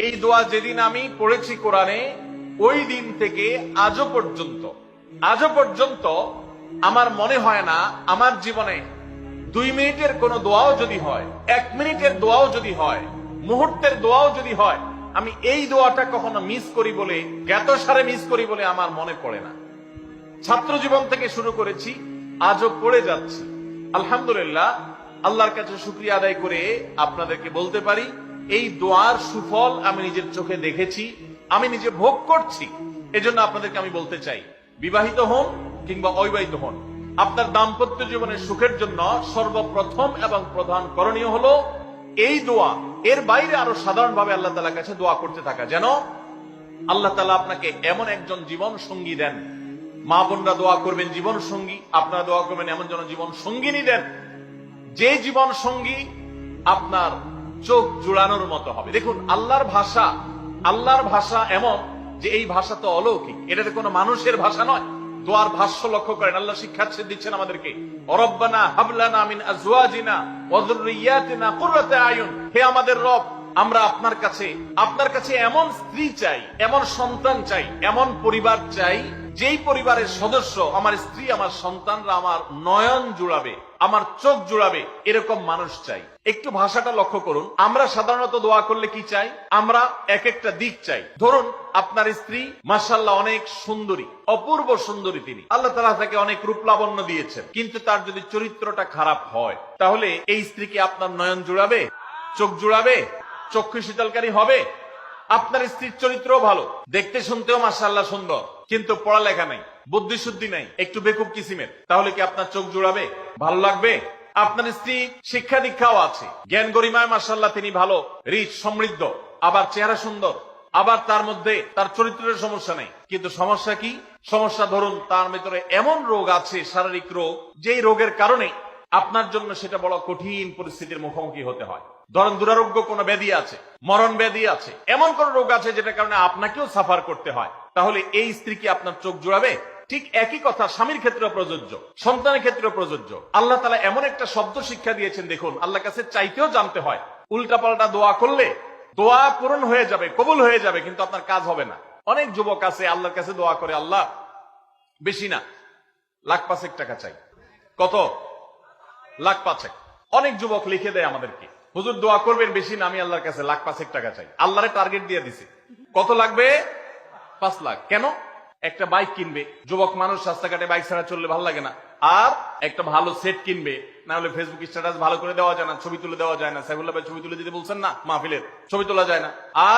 এই দোয়া যেদিন আমি পড়েছি কোরআনে, ওই দিন থেকে আজও পর্যন্ত আমার মনে হয় না আমার জীবনে 2 মিনিটের কোন দোয়াও যদি হয়, 1 মিনিটের দোয়াও যদি হয়, মুহূর্তের দোয়াও যদি হয়, আমি এই দোয়াটা কখনো মিস করি বলে, জ্ঞাতসারে মিস করি বলে আমার মনে পড়ে না। ছাত্র জীবন থেকে শুরু করেছি, আজও পড়ে যাচ্ছি। আলহামদুলিল্লাহ, আল্লাহর কাছে শুকরিয়া আদায় করে আপনাদেরকে বলতে পারি, এই দোয়ার সুফল আমি নিজের চোখে দেখেছি, আমি নিজে ভোগ করছি। এজন্য আপনাদেরকে আমি বলতে চাই, বিবাহিত হন কিংবা অবিবাহিত হন, আপনার দাম্পত্য জীবনের সুখের জন্য সর্বপ্রথম এবং প্রধান করণীয় হলো এই দোয়া। এর বাইরে আরো সাধারণভাবে আল্লাহ তাআলার কাছে দোয়া করতে থাকা, যেন আল্লাহ তাআলা আপনাকে এমন একজন জীবন সঙ্গী দেন। মা বোনরা দোয়া করবেন জীবন সঙ্গী, আপনারা দোয়া করবেন এমন যেন জীবন সঙ্গিনী দেন, যে জীবন সঙ্গী আপনার চোখ জুড়ানোর মতো হবে। দেখুন, আল্লাহর ভাষা এমন যে এই ভাষা তো অলৌকিক, এটা তো কোনো মানুষের ভাষা নয়। দোয়ার ভাষ্য লক্ষ্য করেন, আল্লাহ শিক্ষা দিচ্ছেন আমাদেরকে, রব্বানা হাবলানা মিন আজওয়াজিনা ওয়া যুররিয়াতিনা কুররাতা আয়ুন। হে আমাদের রব, আমরা আপনার কাছে এমন স্ত্রী চাই, এমন সন্তান চাই, এমন পরিবার চাই, যেই পরিবারের সদস্য, আমার স্ত্রী, আমার সন্তানরা আমার নয়ন জুড়াবে, আমার চোখ জুড়াবে, এরকম মানুষ চাই। একটু ভাষাটা লক্ষ্য করুন। আমরা সাধারণত দোয়া করলে কি চাই? আমরা এক একটা দিক চাই। ধরুন, আপনার স্ত্রী মাশাআল্লাহ অনেক সুন্দরী, অপূর্ব সুন্দরী, তিনি আল্লাহ তাআলা তাকে অনেক রূপ লাবণ্য দিয়েছেন, কিন্তু তার যদি চরিত্রটা খারাপ হয়, তাহলে এই স্ত্রীকে আপনার নয়ন জুড়াবে, চোখ জুড়াবে, চক্ষু শীতলকারী হবে? আপনার স্ত্রীর চরিত্র ভালো, দেখতে শুনতেও মাশাআল্লাহ সুন্দর, কিন্তু পড়ালেখা নাই, বুদ্ধি শুদ্ধি নাই, একটু বেকুব কিসিমের, তাহলে কি আপনার চোখ জুড়াবে? ভালো লাগবে? আপনার স্ত্রী শিক্ষা দীক্ষাও আছে, জ্ঞান গরিমায় মাশাআল্লাহ তিনি ভালো, রিচ, সমৃদ্ধ, আবার চেহারা সুন্দর, আবার তার মধ্যে তার চরিত্রের সমস্যা নেই, কিন্তু সমস্যা কি? সমস্যা ধরুন তার ভিতরে এমন রোগ আছে, শারীরিক রোগ, যেই রোগের কারণে আপনার জন্য সেটা বড় কঠিন পরিস্থিতির মুখোমুখি হতে হয়। ধরেন দুরারোগ্য কোন ব্যাধি আছে, মরণ ব্যাধি আছে, এমন কোন রোগ আছে যেটার কারণে আপনাকেও সাফার করতে হয়, তাহলে এই স্ত্রী কি আপনার চোখ জুড়াবে? ঠিক একই কথা স্বামীর ক্ষেত্রে প্রযোজ্য, সন্তানের ক্ষেত্রে প্রযোজ্য। আল্লাহ তাআলা এমন একটা শব্দ শিক্ষা দিয়েছেন, দেখুন, আল্লাহর কাছে চাইতেও জানতে হয়। উল্টাপাল্টা দোয়া করলে দোয়া পূরণ হয়ে যাবে, কবুল হয়ে যাবে, কিন্তু আপনার কাজ হবে না। অনেক যুবক আছে আল্লাহর কাছে দোয়া করে, আল্লাহ বেশি না, 1,05,000 টাকা চাই। কত? 1,05,000। অনেক যুবক লিখে দেয় আমাদেরকে, হুজুর দোয়া করবেন বেশি না, আমি আল্লাহর কাছে 1,05,000 টাকা চাই। আল্লাহরে টার্গেট দিয়ে দিছে, কত লাগবে? 5 লাখ। কেন? একটা বাইক কিনবে, যুবক মানুষ, রাস্তাঘাটে বাইক ছাড়া চললে ভালো লাগে না, আর একটা ভালো সেট কিনবে, না হলে ফেসবুক স্ট্যাটাস ভালো করে দেওয়া যায় না, ছবি তুলে দেওয়া যায় না। সাইফুল্লাহ ভাই ছবি তুলে দিতে বলছেন না, মাহফিলের ছবি তোলা যায় না। আর